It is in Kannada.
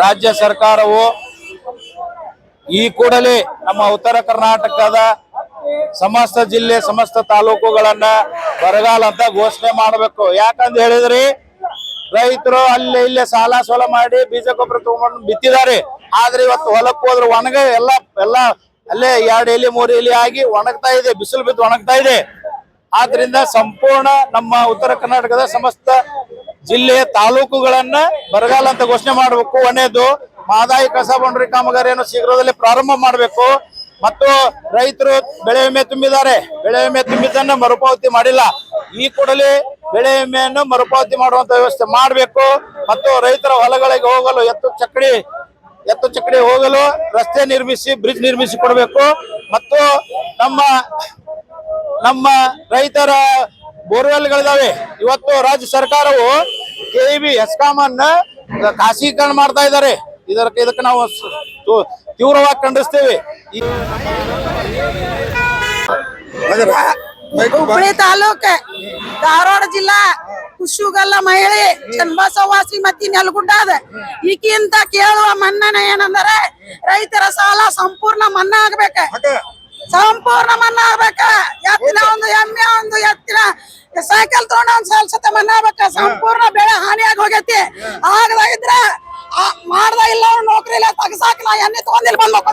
ರಾಜ್ಯ ಸರ್ಕಾರವು ಈ ಕೂಡಲೇ ನಮ್ಮ ಉತ್ತರ ಕರ್ನಾಟಕದ ಸಮಸ್ತ ಜಿಲ್ಲೆ ಸಮಸ್ತ ತಾಲೂಕುಗಳನ್ನ ಬರಗಾಲ ಅಂತ ಘೋಷಣೆ ಮಾಡಬೇಕು. ಯಾಕಂತ ಹೇಳಿದ್ರಿ, ರೈತರು ಅಲ್ಲಿ ಇಲ್ಲೇ ಸಾಲ ಸೋಲ ಮಾಡಿ ಬೀಜ ಗೊಬ್ಬರ ತಗೊಂಡು ಬಿತ್ತಿದ್ದಾರೆ. ಆದ್ರೆ ಇವತ್ತು ಹೊಲಕ್ಕೆ ಹೋದ್ರೆ ಒಣಗ ಎಲ್ಲ ಅಲ್ಲೇ 2 ಎಲೆ 3 ಎಲೆ ಆಗಿ ಒಣಗ್ತಾ ಇದೆ, ಬಿಸಿಲು ಬಿದ್ದು ಒಣಗ್ತಾ ಇದೆ. ಆದ್ರಿಂದ ಸಂಪೂರ್ಣ ನಮ್ಮ ಉತ್ತರ ಕರ್ನಾಟಕದ ಸಮಸ್ತ ಜಿಲ್ಲೆಯ ತಾಲೂಕುಗಳನ್ನ ಬರಗಾಲ ಅಂತ ಘೋಷಣೆ ಮಾಡಬೇಕು. ಒಂದೇದು ಮಹದಾಯಿ ಕಸ ಬಂಡೂರಿ ಕಾಮಗಾರಿಯನ್ನು ಶೀಘ್ರದಲ್ಲೇ ಪ್ರಾರಂಭ ಮಾಡಬೇಕು. ಮತ್ತು ರೈತರು ಬೆಳೆ ವಿಮೆ ತುಂಬಿದ್ದಾರೆ, ಬೆಳೆ ವಿಮೆ ತುಂಬಿದ್ದನ್ನ ಮರುಪಾವತಿ ಮಾಡಿಲ್ಲ. ಈ ಕೂಡಲೇ ಬೆಳೆ ವಿಮೆಯನ್ನು ಮರುಪಾವತಿ ಮಾಡುವಂತ ವ್ಯವಸ್ಥೆ ಮಾಡಬೇಕು. ಮತ್ತು ರೈತರ ಹೊಲಗಳಿಗೆ ಹೋಗಲು ಎತ್ತು ಚಕ್ಕಡಿ ಹೋಗಲು ರಸ್ತೆ ನಿರ್ಮಿಸಿ ಬ್ರಿಡ್ಜ್ ನಿರ್ಮಿಸಿ ಕೊಡಬೇಕು. ಮತ್ತು ನಮ್ಮ ರೈತರ ಬೋರ್ವೆಲ್ಗಳಿದಾವೆ. ಇವತ್ತು ರಾಜ್ಯ ಸರ್ಕಾರವು ಕೆಇಬಿ ಎಸ್ಕಾಂ ಅನ್ನ ಖಾಸಗೀಕರಣ ಮಾಡ್ತಾ ಇದ್ದಾರೆ. ಇದಕ್ಕೆ ನಾವು ತೀವ್ರವಾಗಿ ಖಂಡಿಸ್ತೇವೆ. ಹುಬ್ಬಳ್ಳಿ ತಾಲೂಕ್ ಧಾರವಾಡ ಜಿಲ್ಲಾ ಕುಶುಗಲ್ಲ ಮಹಿಳೆ ಚನ್ನಬಸವ್ವ ಶ್ರೀಮತಿ ನೆಲಗುಡ್ಡ ಅದ. ಈಗಿಂತ ಕೇಳುವ ಮನ್ನಣೆ ಏನಂದರೆ ರೈತರ ಸಾಲ ಸಂಪೂರ್ಣ ಮನ್ನಾ ಆಗ್ಬೇಕ, ಸಂಪೂರ್ಣ ಮನ್ನಾ ಆಗ್ಬೇಕ. ಎತ್ತಿನ ಒಂದು ಎಮ್ಮೆ ಒಂದು ಎತ್ತಿನ ಸೈಕಲ್ ತಗೊಂಡ ಒಂದ್ ಸತ ಮನ್ನಾ ಆಗ್ಬೇಕ. ಸಂಪೂರ್ಣ ಬೆಳೆ ಹಾನಿಯಾಗಿ ಹೋಗೈತಿ. ಆಗದಾಗಿದ್ರ ಮಾಡ್ದ ಇಲ್ಲ ನೌಕರಿ ಇಲ್ಲ ತಗಸಾಕ ನಾ ಎಣ್ಣೆ ತಗೊಂಡಿಲ್ಲ ಬಂದ್ಬೇಕು.